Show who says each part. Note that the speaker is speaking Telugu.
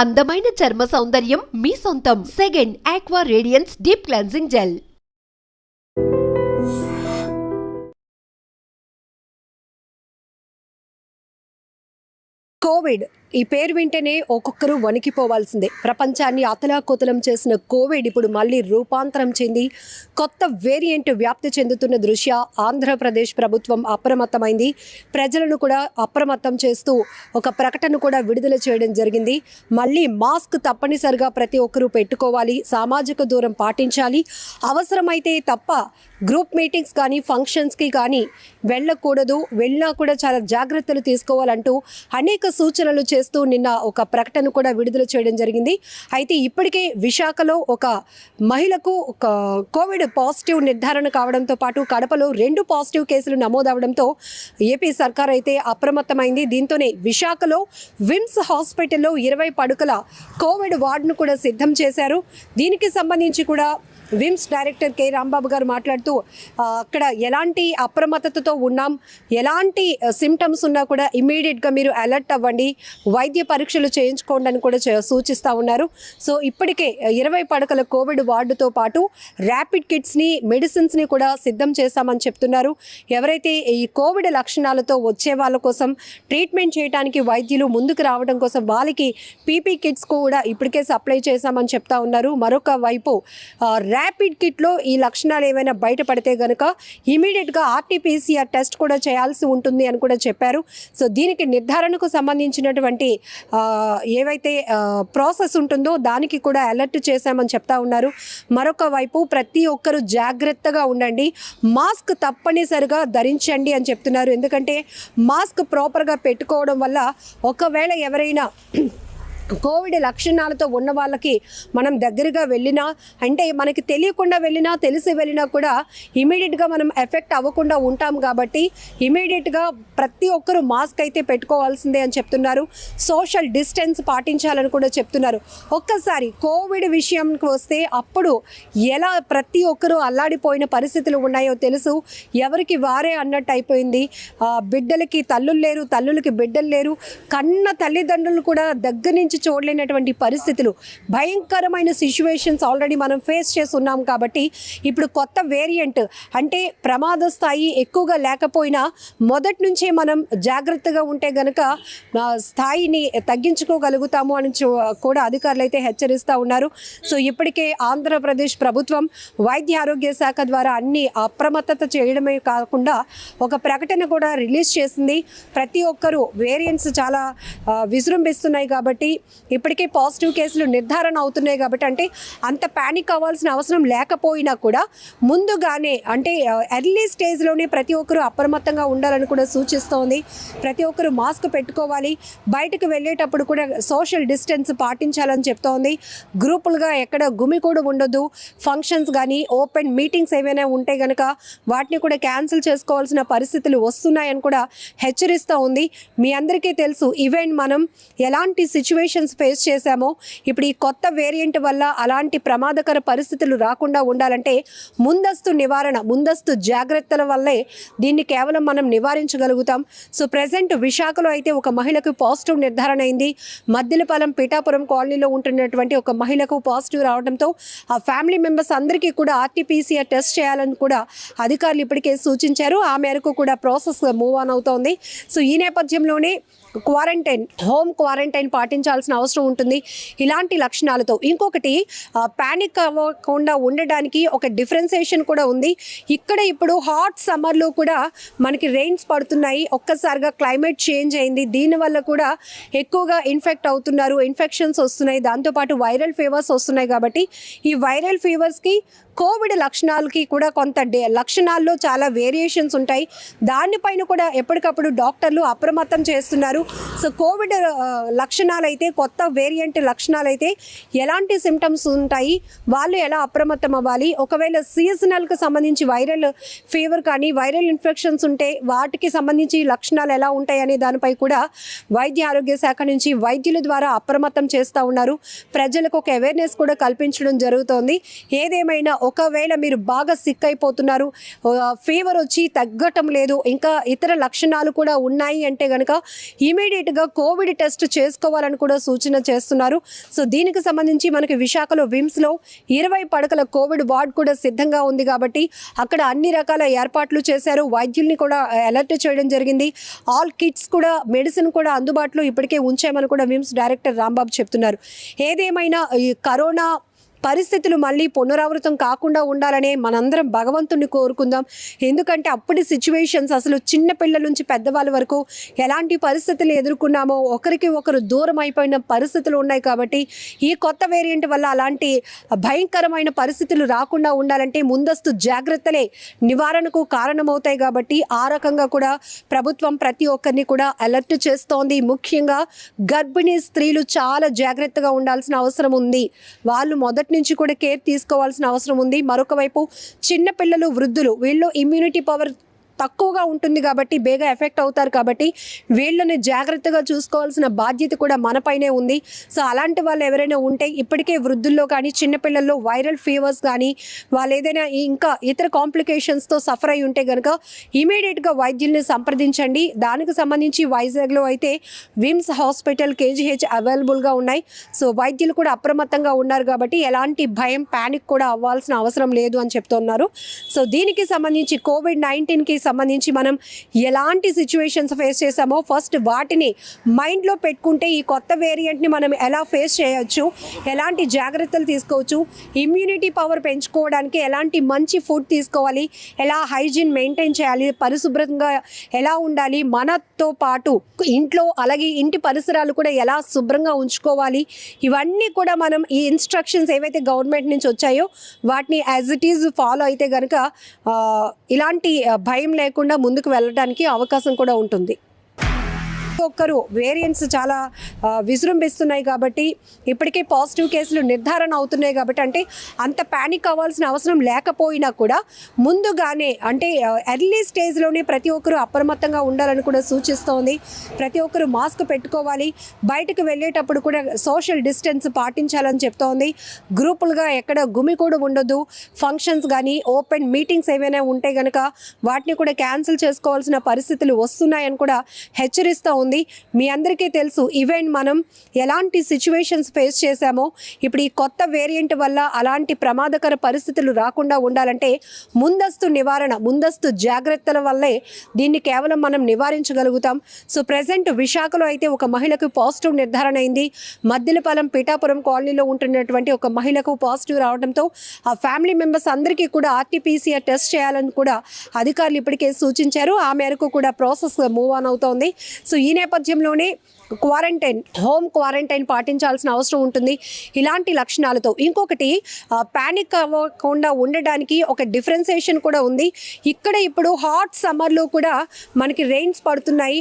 Speaker 1: అందమైన చర్మ సౌందర్యం మీ సొంతం. Second aqua radiance deep cleansing gel.
Speaker 2: Covid ఈ పేరు వింటేనే ఒక్కొక్కరు వణికిపోవాల్సిందే. ప్రపంచాన్ని అతలాకుతలం చేసిన కోవిడ్ ఇప్పుడు మళ్ళీ రూపాంతరం చెంది కొత్త వేరియంట్ వ్యాప్తి చెందుతున్న దృష్ట్యా ఆంధ్రప్రదేశ్ ప్రభుత్వం అప్రమత్తమైంది. ప్రజలను కూడా అప్రమత్తం చేస్తూ ఒక ప్రకటన కూడా విడుదల చేయడం జరిగింది. మళ్ళీ మాస్క్ తప్పనిసరిగా ప్రతి ఒక్కరూ పెట్టుకోవాలి, సామాజిక దూరం పాటించాలి, అవసరమైతే తప్ప గ్రూప్ మీటింగ్స్ కానీ ఫంక్షన్స్కి కానీ వెళ్ళకూడదు, వెళ్ళినా కూడా చాలా జాగ్రత్తలు తీసుకోవాలంటూ అనేక సూచనలు చేస్తూ నిన్న ఒక ప్రకటన కూడా విడుదల చేయడం జరిగింది. అయితే ఇప్పటికే విశాఖలో ఒక మహిళకు ఒక కోవిడ్ పాజిటివ్ నిర్ధారణ కావడంతో పాటు కడపలో 2 పాజిటివ్ కేసులు నమోదవడంతో ఏపీ సర్కార్ అయితే అప్రమత్తమైంది. దీంతోనే విశాఖలో విమ్స్ హాస్పిటల్లో 20 పడుకల కోవిడ్ వార్డును కూడా సిద్ధం చేశారు. దీనికి సంబంధించి కూడా విమ్స్ డైరెక్టర్ కె రాంబాబు గారు మాట్లాడుతూ అక్కడ ఎలాంటి అప్రమత్తతతో ఉన్నాం, ఎలాంటి సిమ్టమ్స్ ఉన్నా కూడా ఇమీడియట్గా మీరు అలర్ట్ అవ్వండి, వైద్య పరీక్షలు చేయించుకోండి అని కూడా సూచిస్తూ ఉన్నారు. సో ఇప్పటికే 20 పడకల కోవిడ్ వార్డుతో పాటు ర్యాపిడ్ కిట్స్ని, మెడిసిన్స్ని కూడా సిద్ధం చేశామని చెప్తున్నారు. ఎవరైతే ఈ కోవిడ్ లక్షణాలతో వచ్చే వాళ్ళ కోసం ట్రీట్మెంట్ చేయడానికి వైద్యులు ముందుకు రావడం కోసం వాళ్ళకి పీపీ కిట్స్ కూడా ఇప్పటికే సప్లై చేశామని చెప్తా ఉన్నారు. మరొక వైపు ర్యాపిడ్ కిట్లో ఈ లక్షణాలు ఏమైనా బయటపడితే కనుక ఇమీడియట్గా ఆర్టీపీసీఆర్ టెస్ట్ కూడా చేయాల్సి ఉంటుంది అని కూడా చెప్పారు. సో దీనికి నిర్ధారణకు సంబంధించినటువంటి ఏవైతే ప్రాసెస్ ఉంటుందో దానికి కూడా అలర్ట్ చేశామని చెప్తా ఉన్నారు. మరొక వైపు ప్రతి ఒక్కరూ జాగ్రత్తగా ఉండండి, మాస్క్ తప్పనిసరిగా ధరించండి అని చెప్తున్నారు. ఎందుకంటే మాస్క్ ప్రాపర్గా పెట్టుకోవడం వల్ల ఒకవేళ ఎవరైనా కోవిడ్ లక్షణాలతో ఉన్న వాళ్ళకి మనం దగ్గరగా వెళ్ళినా, అంటే మనకి తెలియకుండా వెళ్ళినా తెలిసి వెళ్ళినా కూడా ఇమీడియట్గా మనం ఎఫెక్ట్ అవ్వకుండా ఉంటాం. కాబట్టి ఇమీడియట్గా ప్రతి ఒక్కరూ మాస్క్ అయితే పెట్టుకోవాల్సిందే అని చెప్తున్నారు. సోషల్ డిస్టెన్స్ పాటించాలని కూడా చెప్తున్నారు. ఒక్కసారి కోవిడ్ విషయంకి వస్తే అప్పుడు ఎలా ప్రతి ఒక్కరూ అల్లాడిపోయిన పరిస్థితులు ఉన్నాయో తెలుసు. ఎవరికి వారే అన్నట్టు అయిపోయింది. బిడ్డలకి తల్లులు లేరు, తల్లులకి బిడ్డలు లేరు, కన్న తల్లిదండ్రులు కూడా దగ్గర నుంచి చూడలేనటువంటి పరిస్థితులు, భయంకరమైన సిచ్యువేషన్స్ ఆల్రెడీ మనం ఫేస్ చేస్తున్నాం. కాబట్టి ఇప్పుడు కొత్త వేరియంట్ అంటే ప్రమాద స్థాయి ఎక్కువగా లేకపోయినా మొదటి నుంచే మనం జాగ్రత్తగా ఉంటే గనక స్థాయిని తగ్గించుకోగలుగుతాము అని కూడా అధికారులు అయితే హెచ్చరిస్తూ ఉన్నారు. సో ఇప్పటికే ఆంధ్రప్రదేశ్ ప్రభుత్వం వైద్య ఆరోగ్య శాఖ ద్వారా అన్ని అప్రమత్తత చేయడమే కాకుండా ఒక ప్రకటన కూడా రిలీజ్ చేసింది. ప్రతి ఒక్కరూ వేరియంట్స్ చాలా విజృంభిస్తున్నాయి కాబట్టి, ఇప్పటికే పాజిటివ్ కేసులు నిర్ధారణ అవుతున్నాయి కాబట్టి, అంటే అంత ప్యానిక్ అవ్వాల్సిన అవసరం లేకపోయినా కూడా ముందుగానే అంటే ఎర్లీ స్టేజ్లోనే ప్రతి ఒక్కరూ అప్రమత్తంగా ఉండాలని కూడా సూచిస్తోంది. ప్రతి ఒక్కరూ మాస్క్ పెట్టుకోవాలి, బయటకు వెళ్ళేటప్పుడు కూడా సోషల్ డిస్టెన్స్ పాటించాలని చెప్తోంది. గ్రూపులుగా ఎక్కడ గుమికూడు ఉండొద్దు, ఫంక్షన్స్ కానీ ఓపెన్ మీటింగ్స్ ఏమైనా ఉంటే కనుక వాటిని కూడా క్యాన్సిల్ చేసుకోవాల్సిన పరిస్థితులు వస్తున్నాయని కూడా హెచ్చరిస్తూ ఉంది. మీ అందరికీ తెలుసు ఈవెన్ మనం ఎలాంటి సిచ్యువేషన్స్ ఫేస్ చేశామో, ఇప్పుడు ఈ కొత్త వేరియంట్ వల్ల అలాంటి ప్రమాదకర పరిస్థితులు రాకుండా ఉండాలంటే ముందస్తు నివారణ, ముందస్తు జాగ్రత్తల వల్లే దీన్ని కేవలం మనం నివారించగలుగుతాం. సో ప్రజెంట్ విశాఖలో అయితే ఒక మహిళకు పాజిటివ్ నిర్ధారణ అయింది. మద్దిలపాలెం పీఠాపురం కాలనీలో ఉంటున్నటువంటి ఒక మహిళకు పాజిటివ్ రావడంతో ఆ ఫ్యామిలీ మెంబర్స్ అందరికీ కూడా ఆర్టీపీసీఆర్ టెస్ట్ చేయాలని కూడా అధికారులు ఇప్పటికే సూచించారు. ఆ మేరకు కూడా ప్రాసెస్ మూవ్ ఆన్ అవుతోంది. సో ఈ నేపథ్యంలోనే క్వారంటైన్, హోమ్ క్వారంటైన్ పాటించాల్సిన అవసరం ఉంటుంది ఇలాంటి లక్షణాలతో. ఇంకొకటి ప్యానిక్ అవ్వకుండా ఉండడానికి ఒక డిఫరెన్సియేషన్ కూడా ఉంది. ఇక్కడ ఇప్పుడు హాట్ సమ్మర్లో కూడా మనకి రెయిన్స్ పడుతున్నాయి, ఒక్కసారిగా క్లైమేట్ చేంజ్ అయింది, దీనివల్ల కూడా ఎక్కువగా ఇన్ఫెక్ట్ అవుతున్నారు, ఇన్ఫెక్షన్స్ వస్తున్నాయి, దాంతోపాటు వైరల్ ఫీవర్స్ వస్తున్నాయి. కాబట్టి ఈ వైరల్ ఫీవర్స్కి కోవిడ్ లక్షణాలకి కూడా కొంత లక్షణాల్లో చాలా వేరియేషన్స్ ఉంటాయి. దానిపైన కూడా ఎప్పటికప్పుడు డాక్టర్లు అప్రమత్తం చేస్తున్నారు. సో కోవిడ్ లక్షణాలు అయితే, కొత్త వేరియంట్ లక్షణాలు అయితే ఎలాంటి సిమ్టమ్స్ ఉంటాయి, వాళ్ళు ఎలా అప్రమత్తం అవ్వాలి, ఒకవేళ సీజనల్కి సంబంధించి వైరల్ ఫీవర్ కానీ వైరల్ ఇన్ఫెక్షన్స్ ఉంటే వాటికి సంబంధించి లక్షణాలు ఎలా ఉంటాయి అనే దానిపై కూడా వైద్య ఆరోగ్య శాఖ నుంచి వైద్యుల ద్వారా అప్రమత్తం చేస్తూ ఉన్నారు. ప్రజలకు ఒక అవేర్నెస్ కూడా కల్పించడం జరుగుతోంది. ఏదేమైనా ఒకవేళ మీరు బాగా సిక్ అయిపోతున్నారు, ఫీవర్ వచ్చి తగ్గటం లేదు, ఇంకా ఇతర లక్షణాలు కూడా ఉన్నాయి అంటే కనుక ఇమీడియట్గా కోవిడ్ టెస్ట్ చేసుకోవాలని కూడా సూచన చేస్తున్నారు. సో దీనికి సంబంధించి మనకి విశాఖలో విమ్స్లో 20 పడకల కోవిడ్ వార్డ్ కూడా సిద్ధంగా ఉంది కాబట్టి అక్కడ అన్ని రకాల ఏర్పాట్లు చేశారు. వైద్యుల్ని కూడా అలర్ట్ చేయడం జరిగింది. ఆల్ కిట్స్ కూడా, మెడిసిన్ కూడా అందుబాటులో ఇప్పటికే ఉంచామని కూడా విమ్స్ డైరెక్టర్ రాంబాబు చెప్తున్నారు. ఏదేమైనా ఈ కరోనా పరిస్థితులు మళ్ళీ పునరావృతం కాకుండా ఉండాలనే మనందరం భగవంతుని కోరుకుందాం. ఎందుకంటే అప్పటి సిచ్యువేషన్స్ అసలు చిన్న పిల్లల నుంచి పెద్దవాళ్ళ వరకు ఎలాంటి పరిస్థితులు ఎదుర్కొన్నామో, ఒకరికి ఒకరు దూరం అయిపోయిన పరిస్థితులు ఉన్నాయి. కాబట్టి ఈ కొత్త వేరియంట్ వల్ల అలాంటి భయంకరమైన పరిస్థితులు రాకుండా ఉండాలంటే ముందస్తు జాగ్రత్తలే నివారణకు కారణమవుతాయి. కాబట్టి ఆ రకంగా కూడా ప్రభుత్వం ప్రతి ఒక్కరిని కూడా అలర్ట్ చేస్తోంది. ముఖ్యంగా గర్భిణీ స్త్రీలు చాలా జాగ్రత్తగా ఉండాల్సిన అవసరం ఉంది. వాళ్ళు మొదటి నుంచి కూడా కేర్ తీసుకోవాల్సిన అవసరం ఉంది. మరొక వైపు చిన్నపిల్లలు, వృద్ధులు, వీళ్ళు ఇమ్యూనిటీ పవర్ తక్కువగా ఉంటుంది కాబట్టి బేగా ఎఫెక్ట్ అవుతారు. కాబట్టి వీళ్ళని జాగ్రత్తగా చూసుకోవాల్సిన బాధ్యత కూడా మనపైనే ఉంది. సో అలాంటి వాళ్ళు ఎవరైనా ఉంటే, ఇప్పటికే వృద్ధుల్లో కానీ చిన్నపిల్లల్లో వైరల్ ఫీవర్స్ కానీ, వాళ్ళు ఏదైనా ఇంకా ఇతర కాంప్లికేషన్స్తో సఫర్ అయి ఉంటే కనుక ఇమీడియట్గా వైద్యుల్ని సంప్రదించండి. దానికి సంబంధించి వైజాగ్లో అయితే విమ్స్ హాస్పిటల్, కేజీహెచ్ అవైలబుల్గా ఉన్నాయి. సో వైద్యులు కూడా అప్రమత్తంగా ఉన్నారు కాబట్టి ఎలాంటి భయం, ప్యానిక్ కూడా అవ్వాల్సిన అవసరం లేదు అని చెప్తున్నారు. సో దీనికి సంబంధించి కోవిడ్-19కి సంబంధించి మనం ఎలాంటి సిచ్యువేషన్స్ ఫేస్ చేసామో ఫస్ట్ వాటిని మైండ్లో పెట్టుకుంటే ఈ కొత్త వేరియంట్ని మనం ఎలా ఫేస్ చేయొచ్చు, ఎలాంటి జాగ్రత్తలు తీసుకోవచ్చు, ఇమ్యూనిటీ పవర్ పెంచుకోవడానికి ఎలాంటి మంచి ఫుడ్ తీసుకోవాలి, ఎలా హైజీన్ మెయింటైన్ చేయాలి, పరిశుభ్రంగా ఎలా ఉండాలి, మనతో పాటు ఇంట్లో అలాగే ఇంటి పరిసరాలు కూడా ఎలా శుభ్రంగా ఉంచుకోవాలి, ఇవన్నీ కూడా మనం ఈ ఇన్స్ట్రక్షన్స్ ఏవైతే గవర్నమెంట్ నుంచి వచ్చాయో వాటిని యాజ్ ఇట్ ఈజ్ ఫాలో అయితే కనుక ఇలాంటి భయం లేకుండా ముందుకు వెళ్ళడానికి అవకాశం కూడా ఉంటుంది. ఒక్కరు వేరియంట్స్ చాలా విజృంభిస్తున్నాయి కాబట్టి ఇప్పటికే పాజిటివ్ కేసులు నిర్ధారణ అవుతున్నాయి కాబట్టి అంటే అంత ప్యానిక్ అవ్వాల్సిన అవసరం లేకపోయినా కూడా ముందుగానే అంటే ఎర్లీ స్టేజ్లోనే ప్రతి ఒక్కరు అప్రమత్తంగా ఉండాలని కూడా సూచిస్తోంది. ప్రతి ఒక్కరు మాస్క్ పెట్టుకోవాలి, బయటకు వెళ్ళేటప్పుడు కూడా సోషల్ డిస్టెన్స్ పాటించాలని చెప్తోంది. గ్రూపులుగా ఎక్కడ గుమికూడు ఉండదు. ఫంక్షన్స్ కానీ ఓపెన్ మీటింగ్స్ ఏవైనా ఉంటే కనుక వాటిని కూడా క్యాన్సిల్ చేసుకోవాల్సిన పరిస్థితులు వస్తున్నాయని కూడా హెచ్చరిస్తూ ఉంది. మీ అందరికీ తెలుసు ఈవెన్ మనం ఎలాంటి సిచ్యువేషన్స్ ఫేస్ చేశామో, ఇప్పుడు ఈ కొత్త వేరియంట్ వల్ల అలాంటి ప్రమాదకర పరిస్థితులు రాకుండా ఉండాలంటే ముందస్తు నివారణ, ముందస్తు జాగ్రత్తల వల్లే దీన్ని కేవలం మనం నివారించగలుగుతాం. సో ప్రెసెంట్ విశాఖలో అయితే ఒక మహిళకు పాజిటివ్ నిర్ధారణ అయింది. మద్దిలపాలెం పిఠాపురం కాలనీలో ఉంటున్నటువంటి ఒక మహిళకు పాజిటివ్ రావడంతో ఆ ఫ్యామిలీ మెంబర్స్ అందరికీ కూడా ఆర్టీపీసీఆర్ టెస్ట్ చేయాలని కూడా అధికారులు ఇప్పటికే సూచించారు. ఆ మేరకు కూడా ప్రాసెస్ మూవ్ ఆన్ అవుతోంది. సో ఈ నేపథ్యంలోనే హోమ్ క్వారంటైన్ పాటించాల్సిన అవసరం ఉంటుంది ఇలాంటి లక్షణాలతో. ఇంకొకటి ప్యానిక్ అవ్వకుండా ఉండడానికి ఒక డిఫరెన్సియేషన్ కూడా ఉంది. ఇక్కడ ఇప్పుడు హాట్ సమ్మర్లో కూడా మనకి రెయిన్స్ పడుతున్నాయి.